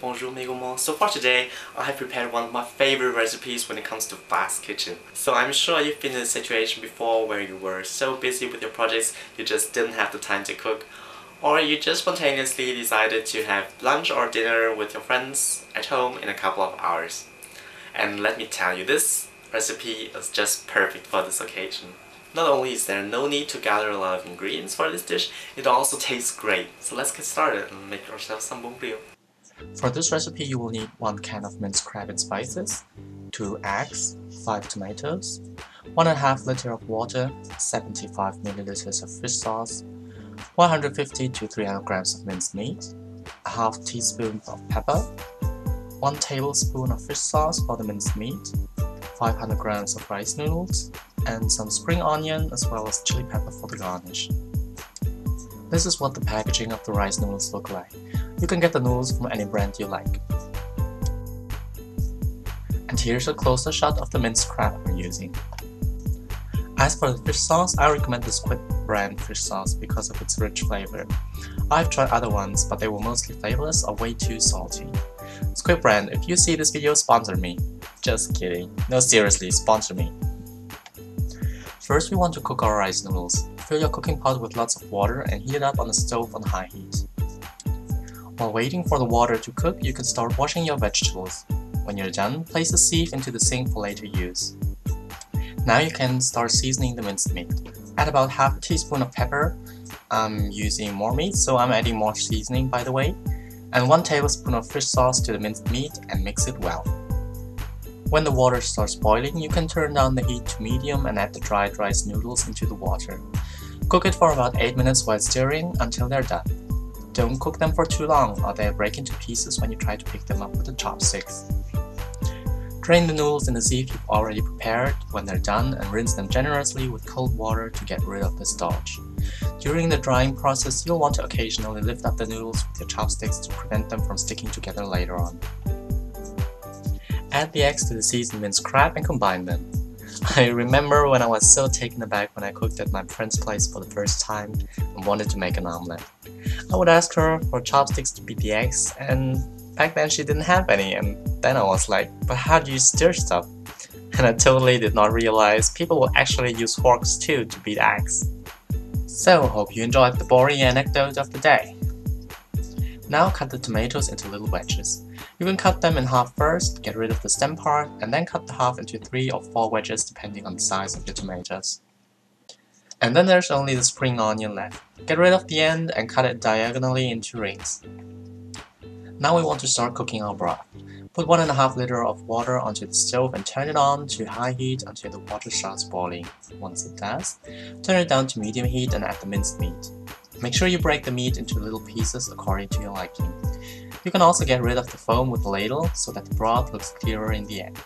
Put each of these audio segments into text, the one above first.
Bonjour mes gourmands. So for today, I have prepared one of my favorite recipes when it comes to fast kitchen. So I'm sure you've been in a situation before where you were so busy with your projects you just didn't have the time to cook. Or you just spontaneously decided to have lunch or dinner with your friends at home in a couple of hours. And let me tell you, this recipe is just perfect for this occasion. Not only is there no need to gather a lot of ingredients for this dish, it also tastes great. So let's get started and make ourselves some bún riêu. For this recipe you will need 1 can of minced crab and spices, 2 eggs, 5 tomatoes, 1.5 liter of water, 75 milliliters of fish sauce, 150 to 300 grams of minced meat, a half teaspoon of pepper, 1 tablespoon of fish sauce for the minced meat, 500 grams of rice noodles, and some spring onion as well as chili pepper for the garnish. This is what the packaging of the rice noodles look like. You can get the noodles from any brand you like. And here's a closer shot of the minced crab I'm using. As for the fish sauce, I recommend the Squid brand fish sauce because of its rich flavor. I've tried other ones, but they were mostly flavorless or way too salty. Squid brand, if you see this video, sponsor me. Just kidding. No, seriously, sponsor me. First we want to cook our rice noodles. Fill your cooking pot with lots of water and heat it up on the stove on high heat. While waiting for the water to cook, you can start washing your vegetables. When you're done, place the sieve into the sink for later use. Now you can start seasoning the minced meat. Add about half a teaspoon of pepper. I'm using more meat, so I'm adding more seasoning by the way. And 1 tablespoon of fish sauce to the minced meat and mix it well. When the water starts boiling, you can turn down the heat to medium and add the dried rice noodles into the water. Cook it for about 8 minutes while stirring until they're done. Don't cook them for too long or they'll break into pieces when you try to pick them up with the chopsticks. Drain the noodles in the sieve you've already prepared when they're done and rinse them generously with cold water to get rid of the starch. During the drying process, you'll want to occasionally lift up the noodles with your chopsticks to prevent them from sticking together later on. Add the eggs to the seasoned minced crab and combine them. I remember when I was so taken aback when I cooked at my friend's place for the first time and wanted to make an omelette. I would ask her for chopsticks to beat the eggs, and back then she didn't have any, and then I was like, but how do you stir stuff? And I totally did not realize people will actually use forks too to beat eggs. So, hope you enjoyed the boring anecdote of the day. Now cut the tomatoes into little wedges. You can cut them in half first, get rid of the stem part, and then cut the half into 3 or 4 wedges depending on the size of your tomatoes. And then there's only the spring onion left. Get rid of the end and cut it diagonally into rings. Now we want to start cooking our broth. Put 1.5 liter of water onto the stove and turn it on to high heat until the water starts boiling. Once it does, turn it down to medium heat and add the minced meat. Make sure you break the meat into little pieces according to your liking. You can also get rid of the foam with a ladle so that the broth looks clearer in the end.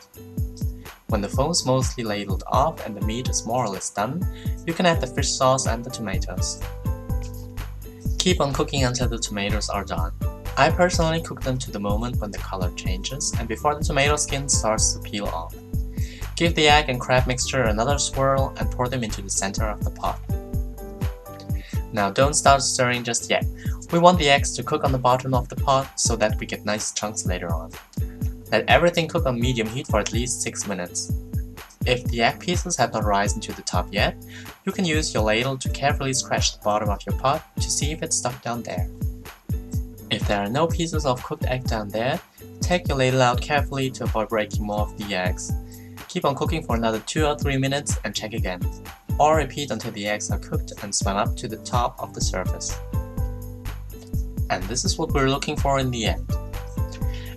When the foam is mostly ladled off and the meat is more or less done, you can add the fish sauce and the tomatoes. Keep on cooking until the tomatoes are done. I personally cook them to the moment when the color changes and before the tomato skin starts to peel off. Give the egg and crab mixture another swirl and pour them into the center of the pot. Now don't start stirring just yet. We want the eggs to cook on the bottom of the pot so that we get nice chunks later on. Let everything cook on medium heat for at least 6 minutes. If the egg pieces have not risen to the top yet, you can use your ladle to carefully scratch the bottom of your pot to see if it's stuck down there. If there are no pieces of cooked egg down there, take your ladle out carefully to avoid breaking more of the eggs. Keep on cooking for another 2 or 3 minutes and check again. Or repeat until the eggs are cooked and swell up to the top of the surface. And this is what we're looking for in the end.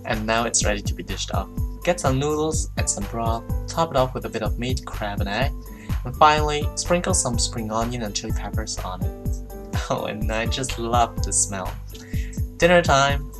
And now it's ready to be dished up. Get some noodles, add some broth, top it off with a bit of meat, crab and egg, and finally sprinkle some spring onion and chili peppers on it. Oh, and I just love the smell. Dinner time!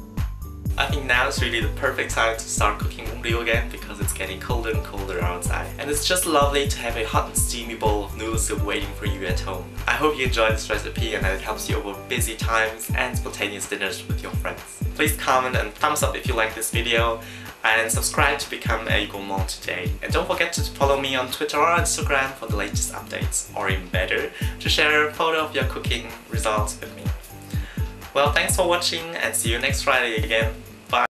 I think now is really the perfect time to start cooking bún riêu again because it's getting colder and colder outside. And it's just lovely to have a hot and steamy bowl of noodle soup waiting for you at home. I hope you enjoyed this recipe and that it helps you over busy times and spontaneous dinners with your friends. Please comment and thumbs up if you like this video and subscribe to become a gourmand today. And don't forget to follow me on Twitter or Instagram for the latest updates, or even better, to share a photo of your cooking results with me. Well, thanks for watching and see you next Friday again.